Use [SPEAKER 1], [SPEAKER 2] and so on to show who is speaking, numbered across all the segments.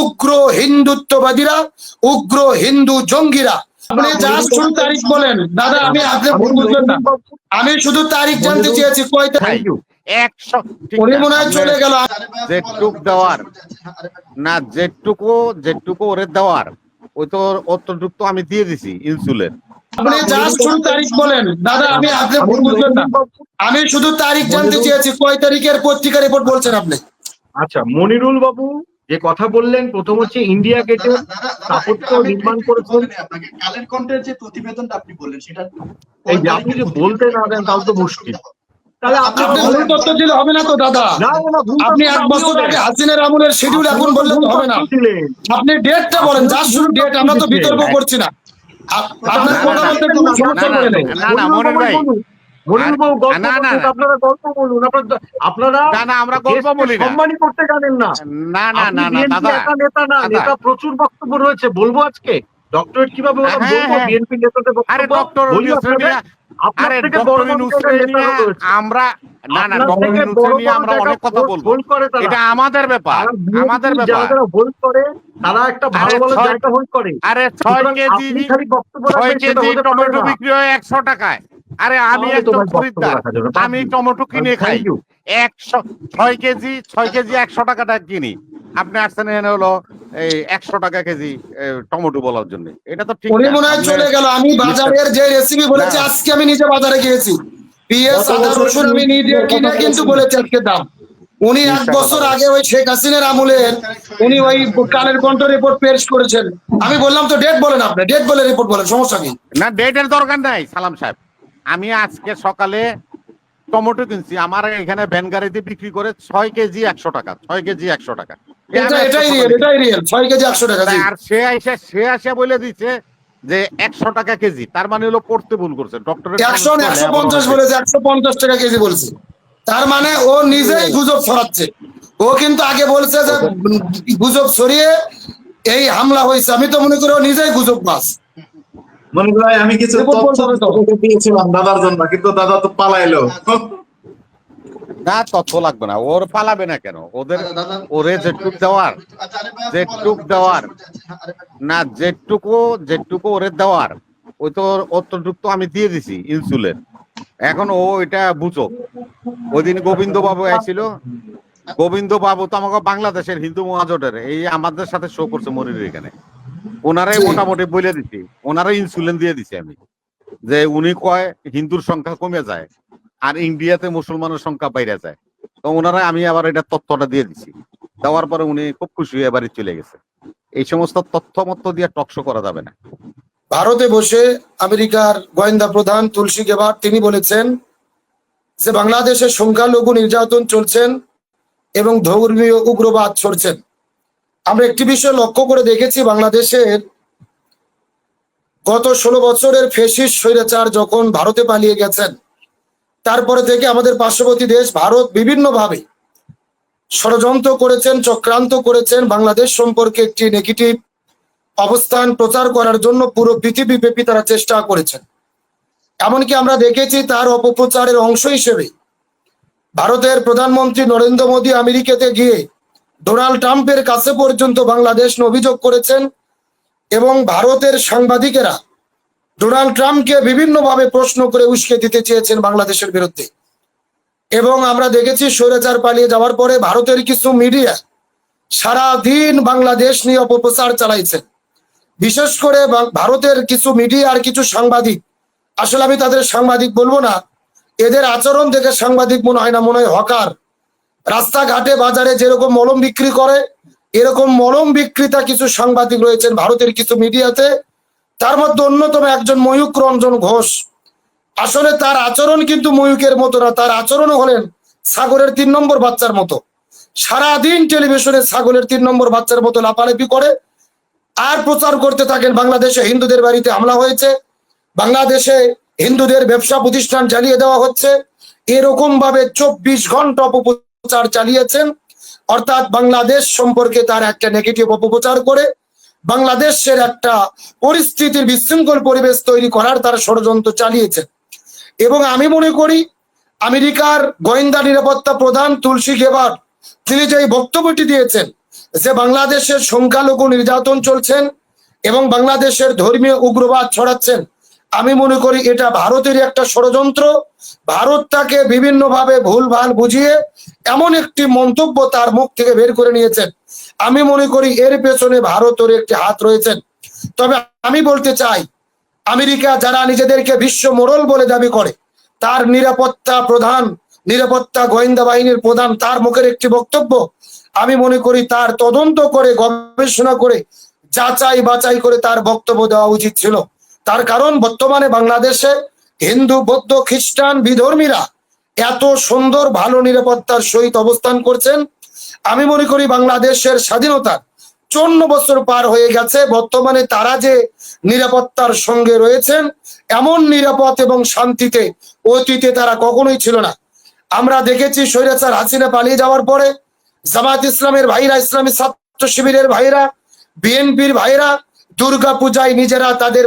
[SPEAKER 1] উগ্র হিন্দুত্ববাদীরা, উগ্র হিন্দু জঙ্গিরা। আপনি জাস্ট শুধু তারিখ বলেন দাদা, আমি আপনি ভুল বুঝবেন না, আমি শুধু তারিখ জানতে চেয়েছি কয় তারিখ।
[SPEAKER 2] 100
[SPEAKER 1] উনি মনে হয় চলে গেল।
[SPEAKER 2] যেটুক দেওয়ার না, যেটুকু ওরে দেওয়ার ওই তো অতটুক তো আমি দিয়ে দিছি ইনসুলের।
[SPEAKER 1] আপনি জাস্ট শুধু তারিখ বলেন দাদা, আমি আপনি ভুল বুঝবেন না, আমি শুধু তারিখ জানতে চেয়েছি কয় তারিখের পত্রিকা রিপোর্ট বলছেন আপনি।
[SPEAKER 3] আচ্ছা মনিরুল বাবু যে কথা বললেন, প্রথম হচ্ছে ইন্ডিয়া গেটের স্থাপত্য নির্মাণ করেছেন।
[SPEAKER 4] আপনাকে কালের কণ্ঠের যে প্রতিবেদনটা আপনি বললেন সেটা
[SPEAKER 3] এই যে আপনি যে বলতে না দেন তাহলে তো মুশকিল। তাহলে
[SPEAKER 1] আপনি ভুল তথ্য দিলে হবে না তো দাদা। আপনি 1 বছর আগে হাসিনার আমলের শিডিউল এখন বললে তো হবে না। আপনি ডেটটা বলেন, জাস্ট শুধু ডেট, আমরা তো বিতর্ক করছি না। আপনার কথা বলতে কোনো সমস্যা করে নেই।
[SPEAKER 2] না না মনির ভাই,
[SPEAKER 3] আপনারা
[SPEAKER 2] আমরা গল্প বলি না,
[SPEAKER 3] সম্মানই করতে জানেন না।
[SPEAKER 2] না না না না দাদা,
[SPEAKER 3] নেতা না, নেতা প্রচুর বক্তব্য রয়েছে, বলবো আজকে ডক্টরেট কিভাবে বিএনপি নেতাদের
[SPEAKER 2] আরে ডক্টর আরে ডক্টর আমরা না না ডক্টর নিয়ে আমরা অনেক কথা বলবো, এটা আমাদের ব্যাপার, আমাদের ব্যাপার।
[SPEAKER 3] যারা হোল্ড করে তারা একটা ভালো ভালো জায়গা হোল্ড করে।
[SPEAKER 2] আরে 6 কেজি টমেটো বিক্রি হয় 100 টাকায়। আরে আমি একজন খরিদ্দার, আমি টমেটো কিনে খাই 6 কেজি 100 টাকাটা কিনি। আপনি আসছেন এখানে হলো এই 100 টাকা কেজি টমেটো বলার জন্য, এটা তো ঠিক
[SPEAKER 1] উনি মনে হয় চলে গেল। আমি বাজারের যে রেসিপি বলেছি, আজকে আমি নিজে বাজারে গিয়েছি, পেঁয়াজ আদা রসুন আমি নিজে কিনে কিন্তু বলেছি আজকে দাম। উনি 1 বছর আগে ওই শেখ হাসিনার আমলের উনি ওই কালের কণ্ঠ রিপোর্ট পেশ করেছেন। আমি বললাম তো ডেট বলেন, আপনি ডেট বলে রিপোর্ট বলেন, সমস্যা কি?
[SPEAKER 2] না ডেটের দরকার নাই সালাম সাহেব। আমি আজকে সকালে টমেটো কিনছি, আমার এখানে ভ্যান গাড়িতে বিক্রি করে 6 কেজি 100 টাকা, 6 কেজি 100 টাকা।
[SPEAKER 1] এটাই রিয়েল 6 কেজি 100 টাকা।
[SPEAKER 2] আর সে আইসা বলে দিচ্ছে যে 100 টাকা কেজি, তার মানে হলো পড়তে ভুল করছে। ডক্টরের
[SPEAKER 1] 150 বলেছে, 150 টাকা কেজি বলছে, তার মানে ও নিজেই গুজব ছড়াচ্ছে। ও কিন্তু আগে বলছে যে গুজব ছড়িয়ে এই হামলা হয়েছে। আমি তো মনে করি ও নিজেই গুজব বাস।
[SPEAKER 4] মনে হয় আমি কিছু তথ্য দিয়েছিলাম দাদার জন্য, কিন্তু দাদা তো পালাইলো।
[SPEAKER 2] না তথ্য লাগবে না, ওর পালাবে না কেন? ওরে যেটুক দেওয়ার না, যেটুকু ওরে দেওয়ার ওই তো অতটুক তো আমি দিয়ে দিছি ইনসুলের। এখন ও এটা বুঝো। ওই দিন গোবিন্দ বাবু আইছিল, গোবিন্দ বাবু তো আমাকে বাংলাদেশের হিন্দু মহাজোটের এই আমাদের সাথে শো করছে মনির এখানে। ওনারাই মোটামুটি বলে দিচ্ছি, ওনারাই ইনসুলিন দিয়ে দিছি আমি, যে উনি কয় হিন্দুর সংখ্যা কমে যায় আর ইন্ডিয়াতে মুসলমানের সংখ্যা বাইরে যায়। তো ওনারা আমি আবার এটা তথ্যটা দিয়ে দিছি, দেওয়ার পরে উনি খুব খুশি হয়ে বাড়ি চলে গেছে। এই সমস্ত তথ্য মত্য দিয়ে টকশো করা যাবে না।
[SPEAKER 1] ভারতে বসে আমেরিকার গোয়েন্দা প্রধান তুলসী গেবার্ট তিনি বলেছেন যে বাংলাদেশে সংখ্যালঘু নির্যাতন চলছেন এবং ধর্মীয় উগ্রবাদ ছড়ছেন। আমরা একটি বিষয় লক্ষ্য করে দেখেছি, বাংলাদেশের গত 16 বছরের ফ্যাসিস্ট স্বৈরাচার যখন ভারতে পালিয়ে গেছেন, তারপরে থেকে আমাদের পার্শ্ববর্তী দেশ ভারত বিভিন্নভাবে ষড়যন্ত্র করেছেন, চক্রান্ত করেছেন, বাংলাদেশ সম্পর্কে একটি নেগেটিভ অবস্থান প্রচার করার জন্য পুরো পৃথিবীব্যাপী তারা চেষ্টা করেছেন। এমনকি আমরা দেখেছি তার অপপ্রচারের অংশ হিসেবে ভারতের প্রধানমন্ত্রী নরেন্দ্র মোদী আমেরিকাতে গিয়ে ডোনাল্ড ট্রাম্পের কাছে পর্যন্ত বাংলাদেশ অভিযোগ করেছেন এবং ভারতের সাংবাদিকেরা ডোনাল্ড ট্রাম্পকে বিভিন্নভাবে প্রশ্ন করে উস্কে দিতে চেয়েছেন বাংলাদেশের বিরুদ্ধে। এবং আমরা দেখেছি স্বৈরাচার পালিয়ে যাওয়ার পরে ভারতের কিছু মিডিয়া সারা দিন বাংলাদেশ নিয়ে অপপ্রচার চালাইছেন। বিশেষ করে ভারতের কিছু মিডিয়া আর কিছু সাংবাদিক, আসলে আমি তাদের সাংবাদিক বলবো না, এদের আচরণ দেখে সাংবাদিক মনে হয় না, মনে হয় হকার। রাস্তাঘাটে বাজারে যেরকম মলম বিক্রি করে এরকম মলম বিক্রেতা কিছু সাংবাদিক রয়েছেন ভারতের কিছু মিডিয়াতে। তার মধ্যে অন্যতম একজন ময়ূক রঞ্জন ঘোষ। আসলে তার আচরণ কিন্তু ময়ূকের মতো না, তার আচরণ হলেন ছাগলের 3 নম্বর বাচ্চার মতো। সারাদিন টেলিভিশনে ছাগলের 3 নম্বর বাচ্চার মতো লাফালাফি করে আর প্রচার করতে থাকেন বাংলাদেশে হিন্দুদের বাড়িতে হামলা হয়েছে, বাংলাদেশে হিন্দুদের ব্যবসা প্রতিষ্ঠান জ্বালিয়ে দেওয়া হচ্ছে, এরকম ভাবে 24 ঘন্টা অপপ্রচার চালিয়েছেন। অর্থাৎ বাংলাদেশ সম্পর্কে তার একটা নেগেটিভ অপপ্রচার করে বাংলাদেশের একটা পরিস্থিতির বিশৃঙ্খল পরিবেশ তৈরি করার তার ষড়যন্ত্র চালিয়েছে। এবং আমি মনে করি আমেরিকার গোয়েন্দা নিরাপত্তা প্রধান তুলসী গেবার্ট তিনি যে বক্তব্যটি দিয়েছেন যে বাংলাদেশের সংখ্যালঘু নির্যাতন চলছেন এবং বাংলাদেশের ধর্মীয় উগ্রবাদ ছড়াচ্ছেন, আমি মনে করি এটা ভারতের একটা ষড়যন্ত্র। ভারত তাকে বিভিন্নভাবে ভুলভাল বুঝিয়ে এমন একটি মন্তব্য তার মুখ থেকে বের করে নিয়েছেন। আমি মনে করি এর পেছনে ভারতের একটি হাত রয়েছেন। তবে আমি বলতে চাই, আমেরিকা যারা নিজেদেরকে বিশ্ব মোড়ল বলে দাবি করে, তার নিরাপত্তা গোয়েন্দা বাহিনীর প্রধান, তার মুখের একটি বক্তব্য আমি মনে করি তার তদন্ত করে, গবেষণা করে, যাচাই বাছাই করে তার বক্তব্য দেওয়া উচিত ছিল। তার কারণ বর্তমানে বাংলাদেশে হিন্দু, বৌদ্ধ, খ্রিস্টান, বিধর্মীরা এত সুন্দর ভালো নিরাপত্তার সহিত অবস্থান করছেন। আমি মনে করি বাংলাদেশের স্বাধীনতার 54 বছর পার হয়ে গেছে, বর্তমানে তারা যে নিরাপত্তার সঙ্গে রয়েছেন, এমন নিরাপদ এবং শান্তিতে অতীতে তারা কখনোই ছিল না। আমরা দেখেছি স্বৈরাচার হাসিনা পালিয়ে যাওয়ার পরে জামাত ইসলামের ভাইরা, ইসলামী ছাত্র শিবিরের ভাইরা, বিএনপির ভাইরা দুর্গা পূজায় নিজেরা তাদের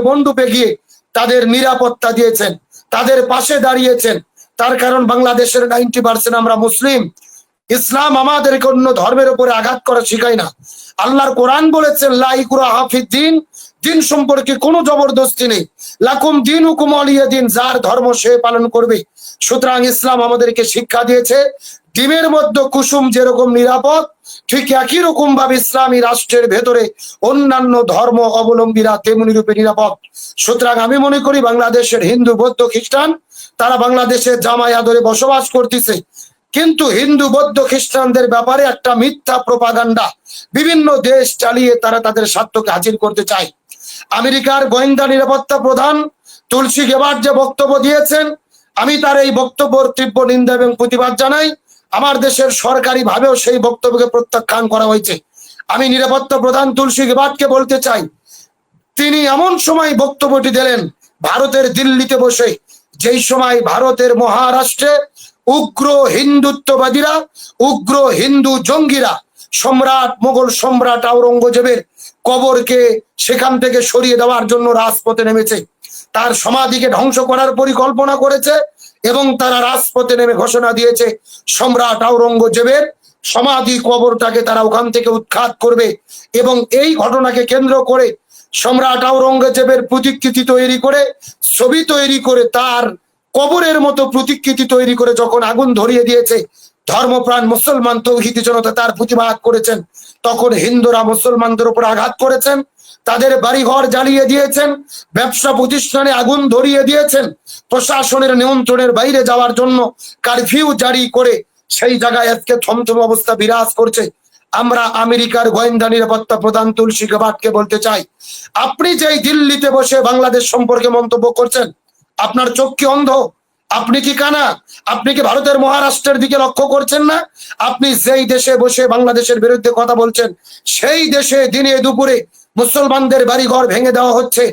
[SPEAKER 1] মণ্ডপে গিয়ে তাদের নিরাপত্তা দিয়েছেন, তাদের পাশে দাঁড়িয়েছেন। তার কারণ বাংলাদেশের 90% আমরা মুসলিম। ইসলাম আমাদেরকে অন্য ধর্মের উপরে আঘাত করা শিখায় না। আল্লাহর কোরআন বলেছেন লা ইকরাহা ফিদ্দিন, দিন সম্পর্কে কোনো জবরদস্তি নেই। লাকুম দীনুকুম ওয়ালিয়া দিন, যার ধর্ম সে পালন করবে। সুতরাং ইসলাম আমাদেরকে শিক্ষা দিয়েছে ডিমের মধ্যে কুসুম যেরকম নিরাপদ, ঠিক একই রকম ভাবে ইসলামী রাষ্ট্রের ভেতরে অন্যান্য ধর্ম অবলম্বীরা তেমনি রূপে নিরাপদ। সুতরাং আমি মনে করি বাংলাদেশের হিন্দু, বৌদ্ধ, খ্রিস্টান তারা বাংলাদেশের জামাই আদরে বসবাস করতেছে, কিন্তু হিন্দু, বৌদ্ধ, খ্রিস্টানদের ব্যাপারে একটা মিথ্যা প্রপাগান্ডা বিভিন্ন দেশ চালিয়ে তারা তাদের স্বার্থকে হাসিল করতে চায়। আমেরিকার গোয়েন্দা নিরাপত্তা প্রধান তুলসী গেবার্ট যে বক্তব্য দিয়েছেন, আমি তার এই বক্তব্যের তীব্র নিন্দা এবং প্রতিবাদ জানাই। আমার দেশের সরকারি ভাবেও সেই বক্তব্যকে প্রত্যাখ্যান করা হয়েছে। আমি নিরাপত্তা প্রধান তুলসী গেবার্টকে বলতে চাই, তিনি এমন সময় বক্তব্যটি দিলেন ভারতের দিল্লিতে বসে, যেই সময় ভারতের মহারাষ্ট্রে উগ্র হিন্দুত্ববাদীরা, উগ্র হিন্দু জঙ্গিরা মোগল সম্রাট আওরঙ্গজেবের কবরকে সেখান থেকে সরিয়ে দেওয়ার জন্য রাজপথে নেমেছে, তার সমাধিকে ধ্বংস করার পরিকল্পনা করেছে এবং তারা রাজপথে নেমে ঘোষণা দিয়েছে সম্রাট আওরঙ্গজেবের সমাধি কবরটাকে তারা ওখান থেকে উৎখাত করবে। এবং এই ঘটনাকে কেন্দ্র করে সম্রাট আওরঙ্গজেবের প্রতিকৃতি তৈরি করে, ছবি তৈরি করে, তার কবরের মতো প্রতিকৃতি তৈরি করে যখন আগুন ধরিয়ে দিয়েছে, ধর্মপ্রাণ মুসলমান তৌহিদি জনতা তার প্রতিবাদ করেছেন। তখন হিন্দুরা মুসলমানদের উপর আঘাত করেছেন, তাদের বাড়িঘর জ্বালিয়ে দিয়েছেন, ব্যবসা প্রতিষ্ঠানে আগুন ধরিয়ে দিয়েছেন, প্রশাসনের নিয়ন্ত্রণের বাইরে যাওয়ার জন্য কারফিউ জারি করে সেই জায়গায় আজকে থমথম অবস্থা বিরাজ করছে। আমরা আমেরিকার গোয়েন্দা নিরাপত্তা প্রধান তুলসী গেবার্টকে বলতে চাই, আপনি যেই দিল্লিতে বসে বাংলাদেশ সম্পর্কে মন্তব্য করছেন, আপনার চোখ কি অন্ধ? আপনি কি কানা? আপনি কি ভারতের মহারাষ্ট্রের দিকে লক্ষ্য করছেন না? আপনি যেই দেশে বসে বাংলাদেশের বিরুদ্ধে কথা বলছেন, সেই দেশে দিনে দুপুরে মুসলমানদের বাড়িঘর ভেঙে দেওয়া হচ্ছে,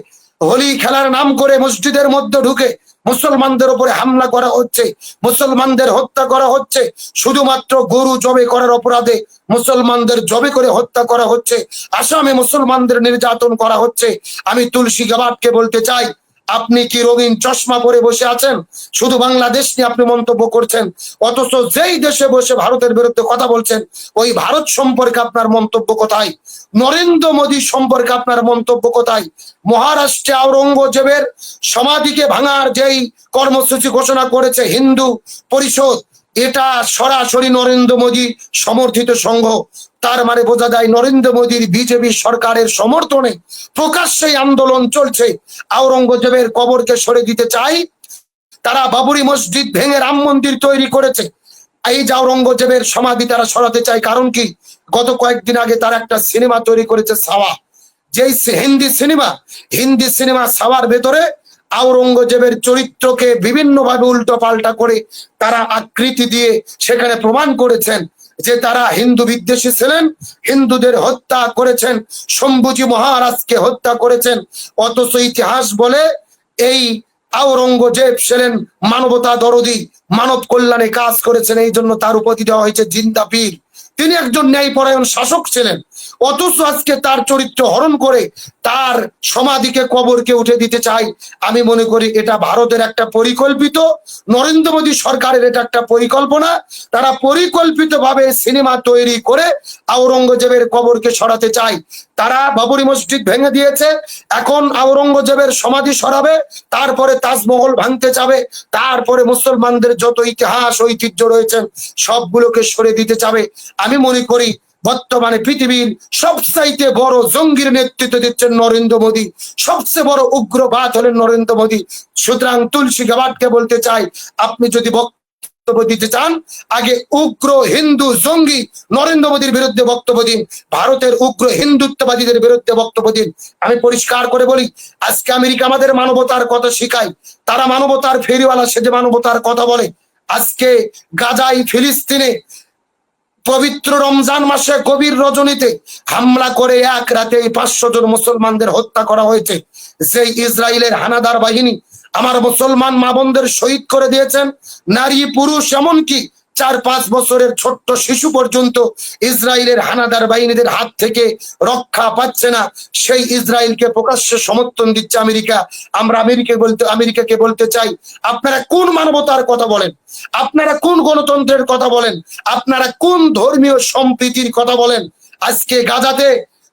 [SPEAKER 1] হোলি খেলার নাম করে মসজিদের মধ্যে ঢুকে মুসলমানদের উপরে হামলা করা হচ্ছে, মুসলমানদের হত্যা করা হচ্ছে, শুধুমাত্র গরু জবে করার অপরাধে মুসলমানদের জবে করে হত্যা করা হচ্ছে, আসামে মুসলমানদের নির্যাতন করা হচ্ছে। আমি তুলসী গেবার্টকে বলতে চাই, আপনি কি রঙিন চশমা পরে বসে আছেন? শুধু বাংলাদেশ নিয়ে আপনি মন্তব্য করছেন, অথচ যেই দেশে বসে ভারতের বিরুদ্ধে কথা বলছেন, ওই ভারত সম্পর্কে আপনার মন্তব্য কোথায়? নরেন্দ্র মোদী সম্পর্কে আপনার মন্তব্য কোথায়? মহারাষ্ট্রে আওরঙ্গজেবের সমাধিকে ভাঙার যেই কর্মসূচি ঘোষণা করেছে হিন্দু পরিষদ, এটা সরাসরি নরেন্দ্র মোদী সমর্থিত সংঘ। তার মানে বোঝা যায় নরেন্দ্র মোদীর বিজেপি সরকারের সমর্থনে প্রকাশ্যে আন্দোলন চলছে। আওরঙ্গজেবের কবরকে সরে দিতে চাই, তারা বাবরি মসজিদ ভেঙে রাম মন্দির তৈরি করেছে, এই যে আওরঙ্গজেবের সমাধি তারা সরাতে চায়। কারণ কি? গত কয়েকদিন আগে তারা একটা সিনেমা তৈরি করেছে সাওয়া, যেই হিন্দি সিনেমা সাওয়ার ভেতরে আওরঙ্গজেবের চরিত্রকে বিভিন্নভাবে উল্টো পাল্টা করে তারা আকৃতি দিয়ে সেখানে প্রমাণ করেছেন যে তারা হিন্দু বিদ্বেষী ছিলেন, হিন্দুদের হত্যা করেছেন, শম্ভুজি মহারাজকে হত্যা করেছেন। অথচ ইতিহাস বলে এই আওরঙ্গজেব ছিলেন মানবতা দরদি, মানব কল্যাণে কাজ করেছেন, এই জন্য তার উপাধি দেওয়া হয়েছে জিন্দা পীর। তিনি একজন ন্যায়পরায়ণ শাসক ছিলেন। অথচ আজকে তার চরিত্র হরণ করে তার সমাধিকে কবরকে উঠে দিতে চাই। আমি মনে করি এটা ভারতের একটা পরিকল্পিত, নরেন্দ্র মোদী সরকারের এটা একটা পরিকল্পনা। তারা পরিকল্পিতভাবে সিনেমা তৈরি করে আওরঙ্গজেবের কবরকে সরাতে চায়। তারা বাবরি মসজিদ ভেঙে দিয়েছে, এখন আওরঙ্গজেবের সমাধি সরাবে, তারপরে তাজমহল ভাঙতে যাবে, তারপরে মুসলমানদের যত ইতিহাস ঐতিহ্য রয়েছেন সবগুলোকে সরে দিতে চাবে। আমি মনে করি বর্তমানে পৃথিবীর সবচাইতে বড় জঙ্গির নেতৃত্ব দিচ্ছেন নরেন্দ্র মোদী, সবচেয়ে বড় উগ্রবাদ হলেন নরেন্দ্র মোদী। সুতরাং তুলসী গাবাটকে বলতে চাই, আপনি যদি বক্তব্য দিতে চান আগে উগ্র হিন্দু জঙ্গি নরেন্দ্র মোদীর বিরুদ্ধে বক্তব্য দিন, ভারতের উগ্র হিন্দুত্ববাদীদের বিরুদ্ধে বক্তব্য দিন। আমি পরিষ্কার করে বলি, আজকে আমেরিকা আমাদের মানবতার কথা শিখায়, তারা মানবতার ফেরিওয়ালা সেজে মানবতার কথা বলে। আজকে গাজায় ফিলিস্তিনে পবিত্র রমজান মাসে গভীর রজনীতে হামলা করে এক রাতে 500 জন মুসলমানদের হত্যা করা হয়েছে। সেই ইসরায়েলের হানাদার বাহিনী আমার মুসলমান মা বোনদের শহীদ করে দিয়েছেন, নারী পুরুষ এমনকি 4-5 বছরের ছোট্ট শিশু পর্যন্ত ইসরায়েলের হানাদার বাহিনীদের হাত থেকে রক্ষা পাচ্ছে না। সেই ইসরায়েলকে প্রকাশ্যে সমর্থন দিচ্ছে আমেরিকা। আমরা আমেরিকাকে বলতে চাই, আপনারা কোন মানবতার কথা বলেন, আপনারা কোন গণতন্ত্রের কথা বলেন, আপনারা কোন ধর্মীয় সম্প্রীতির কথা বলেন? আজকে গাজাতে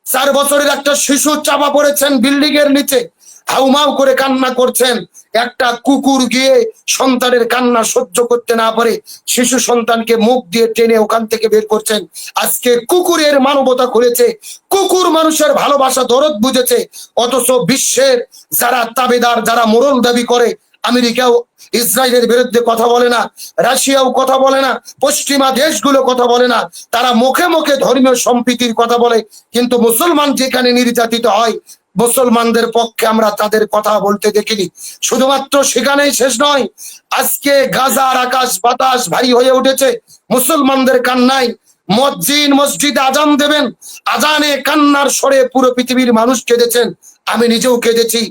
[SPEAKER 1] 4 বছরের একটা শিশু চাপা পড়েছেন বিল্ডিং এর নিচে, হাউমাউ করে কান্না করছেন। একটা কুকুর গিয়ে সন্তানের কান্না সহ্য করতে না পারে শিশু সন্তানকে মুখ দিয়ে টেনে ওখান থেকে বের করছেন। আজকে কুকুরের মানবতা খুলেছে, কুকুর মানুষের ভালোবাসা দরদ বুঝেছে। অথচ বিশ্বের যারা তাবেদার, যারা মোরল দাবি করে, আমেরিকাও ইসরায়েলের বিরুদ্ধে কথা বলে না, রাশিয়াও কথা বলে না, পশ্চিমা দেশগুলো কথা বলে না, তারা মুখে মুখে ধর্মীয় সম্প্রীতির কথা বলে, কিন্তু মুসলমান যেখানে নির্যাতিত হয় মুসলমানদের পক্ষে আমরা তাদের কথা বলতে দেখিনি। শুধুমাত্র সেখানেই শেষ নয়, আজকে গাজার আকাশ বাতাস ভারী হয়ে উঠেছে মুসলমানদের কান্নায়। মুয়াজ্জিন মসজিদে আজান দেবেন, আজানে কান্নার স্বরে পুরো পৃথিবীর মানুষ কেঁদেছেন, আমি নিজেও কেঁদেছি।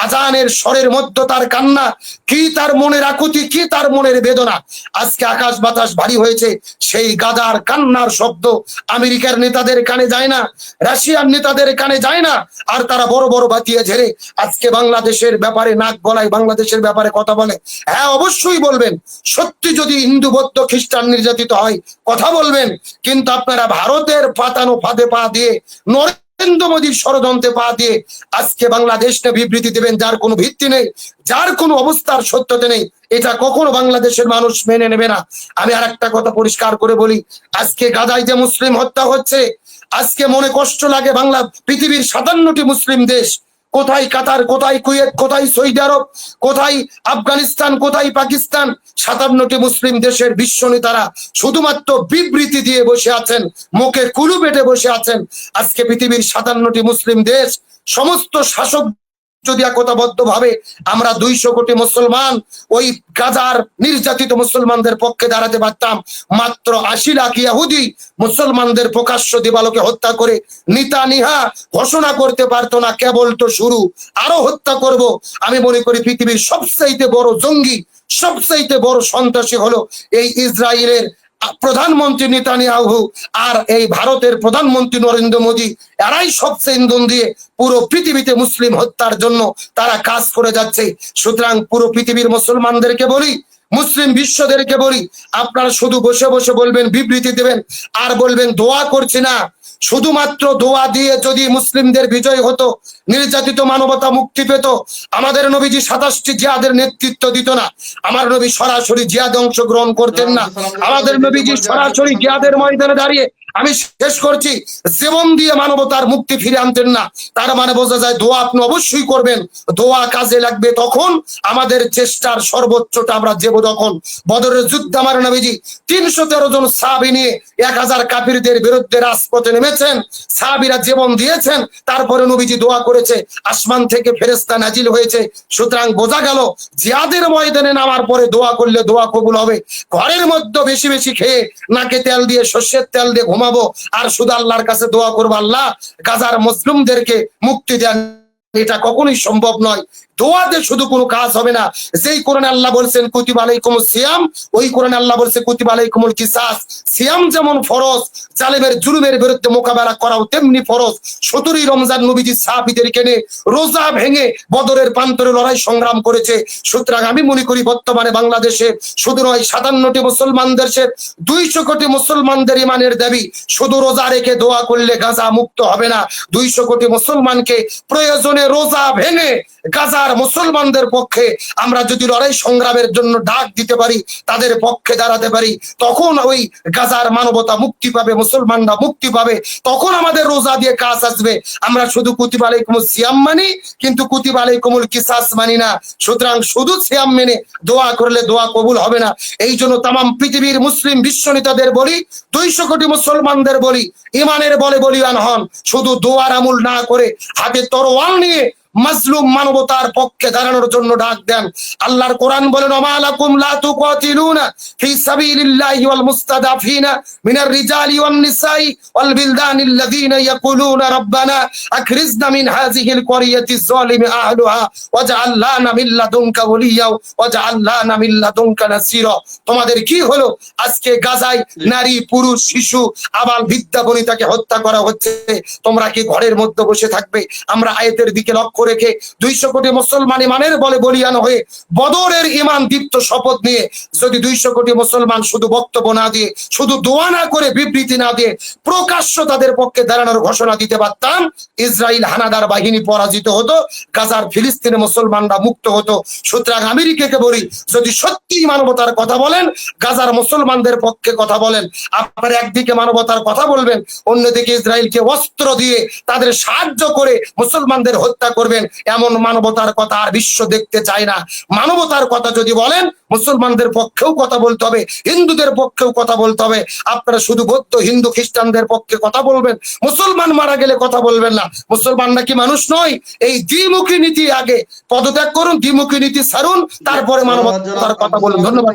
[SPEAKER 1] আজানের স্বরের মধ্যে তার কান্না কি, তার মনের আকুতি কি, তার মনের বেদনা। আজকে আকাশ বাতাস ভারী হয়েছে, সেই গাজার কান্নার শব্দ আমেরিকার নেতাদের কানে যায় না, রাশিয়ার নেতাদের কানে যায় না, আর তারা বড় বড় বাতিয়ে ঝেড়ে আজকে বাংলাদেশের ব্যাপারে নাক গলায় বাংলাদেশের ব্যাপারে কথা বলে। হ্যাঁ, অবশ্যই বলবেন, সত্যি যদি হিন্দু বৌদ্ধ খ্রিস্টান নির্যাতিত হয় কথা বলবেন, কিন্তু আপনারা ভারতের পাতানো ফাঁদে পা দিয়ে, নরেন্দ্র মোদীর ষড়যন্ত্রে পা দিয়ে আজকে বাংলাদেশকে বিবৃতি দেবেন যার কোনো ভিত্তি নেই, যার কোনো অবস্থার সত্যতা নেই, এটা কখনো বাংলাদেশের মানুষ মেনে নেবে না। আমি আর একটা কথা পরিষ্কার করে বলি, আজকে গাজায় যে মুসলিম হত্যা হচ্ছে, আজকে মনে কষ্ট লাগে। বাংলা পৃথিবীর 57টি মুসলিম দেশ, কোথায় কাতার, কোথায় কুয়েত, কোথায় সৌদি আরব, কোথায় আফগানিস্তান, কোথায় পাকিস্তান, 57টি মুসলিম দেশের বিশ্ব নেতারা শুধুমাত্র বিবৃতি দিয়ে বসে আছেন, মুখে কুলু পেটে বসে আছেন। আজকে পৃথিবীর 57টি মুসলিম দেশ সমস্ত শাসক যদি একতাবদ্ধ ভাবে আমরা 200 কোটি মুসলমান ওই গাজার নির্যাতিত মুসলমানদের পক্ষে দাঁড়াতে পারতাম, মাত্র 80 লাখ ইহুদি মুসলমানদের প্রকাশ্য দিবালোকে হত্যা করে নিতানিহা ঘোষণা করতে পারতো না, কেবল তো শুরু, আরো হত্যা করব। আমি মনে করি পৃথিবীর সবচাইতে বড় জঙ্গি, সবচাইতে বড় সন্ত্রাসী হলো এই ইসরায়েলের প্রধানমন্ত্রী নেতানিয়াহু আর এই ভারতের প্রধানমন্ত্রী নরেন্দ্র মোদী। এরাই সবচেয়ে ইন্ধন দিয়ে পুরো পৃথিবীতে মুসলিম হত্যার জন্য তারা কাজ করে যাচ্ছে। সুতরাং পুরো পৃথিবীর মুসলমানদেরকে বলি, মুসলিম বিশ্বদেরকে বলি, আপনারা শুধু বসে বসে বলবেন, বিবৃতি দেবেন আর বলবেন দোয়া করছি না। শুধুমাত্র দোয়া দিয়ে যদি মুসলিমদের বিজয় হতো, নির্যাতিত মানবতা মুক্তি পেত, আমাদের নবীজি 27টি জিহাদের নেতৃত্ব দিত না, আমার নবী সরাসরি জিহাদে অংশগ্রহণ করতেন না, আমাদের নবীজি সরাসরি জিহাদের ময়দানে দাঁড়িয়ে, আমি শেষ করছি, জীবন দিয়ে মানবতার মুক্তি ফিরে আনতেন না। তার মানে বোঝা যায় দোয়া আপনি অবশ্যই করবেন, দোয়া কাজে লাগবে তখন, আমাদের চেষ্টার সর্বোচ্চটা আমরা দেব তখন। বদরের যুদ্ধে আমার নবীজি 313 জন সাহাবী নিয়ে 1000 কাফিরদের বিরুদ্ধে রাজপথে নেমেছেন, সাহাবীরা জীবন দিয়েছেন, তারপরে নবীজি দোয়া করেছে, আসমান থেকে ফেরেশতা নাজিল হয়েছে। সুতরাং বোঝা গেল জিহাদের ময়দানে নামার পরে দোয়া করলে দোয়া কবুল হবে। ঘরের মধ্যে বেশি বেশি খেয়ে নাকে তেল দিয়ে সর্ষের তেল দিয়ে ঘুমাবো আর শুধু আল্লাহর কাছে দোয়া করবো, আল্লাহ গাজার মুসলিমদেরকে মুক্তি দেন। এটা কখনোই সম্ভব নয়। দোয়াতে শুধু কোনো কাজ হবে না। যেই কোরআনে আল্লাহ বলছেন কুতিবা আলাইকুমুস সিয়াম, ওই কোরআনে আল্লাহ বলছে কুতিবা আলাইকুমুল কিসাস। সিয়াম যেমন ফরজ, জালেমের জুলুমের বিরুদ্ধে মোকাবেলা করাও তেমনি ফরজ। 17ই রমজান নবীজি সাহাবীদেরকে নিয়ে রোজা ভেঙে বদরের প্রান্তরে লড়াই সংগ্রাম করেছে। সুতরাং আমি মনে করি বর্তমানে বাংলাদেশে শুধু নয় 57টি মুসলমান দেশে 200 কোটি মুসলমানদের ইমানের দাবি। শুধু রোজা রেখে দোয়া করলে গাজা মুক্ত হবে না। 200 কোটি মুসলমানকে প্রয়োজনে রোজা ভেঙে গাজার মুসলমানদের পক্ষে আমরা যদি লড়াই সংগ্রামের জন্য ডাক দিতে পারি, তাদের পক্ষে দাঁড়াতে পারি, তখন ওই গাজার মানবতা মুক্তি পাবে, মুসলমানরা মুক্তি পাবে। তখন আমাদের রোজা দিয়ে কাজ আসবে। আমরা শুধু কুতিবা আলাইকুমুস সিয়াম মানি, কিন্তু কুতিবা আলাইকুমুল কিসাস মানি না। সুতরাং শুধু সিয়াম মেনে দোয়া করলে দোয়া কবুল হবে না। এই জন্য তামাম পৃথিবীর মুসলিম বিশ্ব নেতাদের বলি, 200 কোটি মুসলমানদের বলি, ইমানের বলে বলিয়ান হন। শুধু দোয়ার আমল না করে হাতে তরোয়াল নিয়ে মাজলুম মানবতার পক্ষে দাঁড়ানোর জন্য ডাক দেন। আল্লাহর কোরআন বলেন ওমা লাকুম লা তুকাতিলুনা ফি সাবিলিল্লাহি ওয়াল মুস্তাদাফিনা মিনার রিজালি ওয়ান নিসাই ওয়াল বিলদানিল্লাযিনা ইয়াকুলুনা রাব্বানা আখরিজনা মিন হাযিহিল ক্বরিয়াতি যালিমি আহলুহা ওয়াজআল লানা মিন লাদুনকা ওয়ালিয়া ওয়াজআল লানা মিন লাদুনকা নাসীরা। তোমাদের কি হলো? আজকে গাজায় নারী, পুরুষ, শিশু, আবাল বৃদ্ধা বনিতাকে হত্যা করা হচ্ছে। তোমরা কি ঘরের মধ্যে বসে থাকবে? আমরা আয়াতের দিকে লক্ষ্য রেখে 200 কোটি মুসলমান ইমানের বলে বলিয়ান হয়ে বদরের ইমান দীপ্ত শপথ নিয়ে যদি 200 কোটি মুসলমান শুধু বক্তব্য না দিয়ে, শুধু দোয়া না করে, বিবৃতি না দিয়ে প্রকাশ্য তাদের পক্ষে দাঁড়ানোর ঘোষণা দিতে পারতাম, ইসরায়েল হানাদার বাহিনী পরাজিত হতো, গাজার ফিলিস্তিনে মুসলমানরা মুক্ত হতো। সুতরাং আমেরিকাকে বলি, যদি সত্যি মানবতার কথা বলেন, গাজার মুসলমানদের পক্ষে কথা বলেন। আপনারা একদিকে মানবতার কথা বলবেন, অন্যদিকে ইসরায়েলকে অস্ত্র দিয়ে তাদের সাহায্য করে মুসলমানদের হত্যা করবেন। এমন মানবতার কথা আর বিশ্ব দেখতে চায় না। মানবতার কথা যদি বলেন, মুসলমানদের পক্ষেও কথা বলতে হবে, হিন্দুদের পক্ষেও কথা বলতে হবে। আপনারা শুধু বৌদ্ধ, হিন্দু, খ্রিস্টানদের পক্ষে কথা বলবেন, মুসলমান মারা গেলে কথা বলবেন না। মুসলমান নাকি মানুষ নয়? এই দ্বিমুখী নীতি আগে পদত্যাগ করুন, দ্বিমুখী নীতি ছাড়ুন, তারপরে মানবতার কথা বলুন। ধন্যবাদ।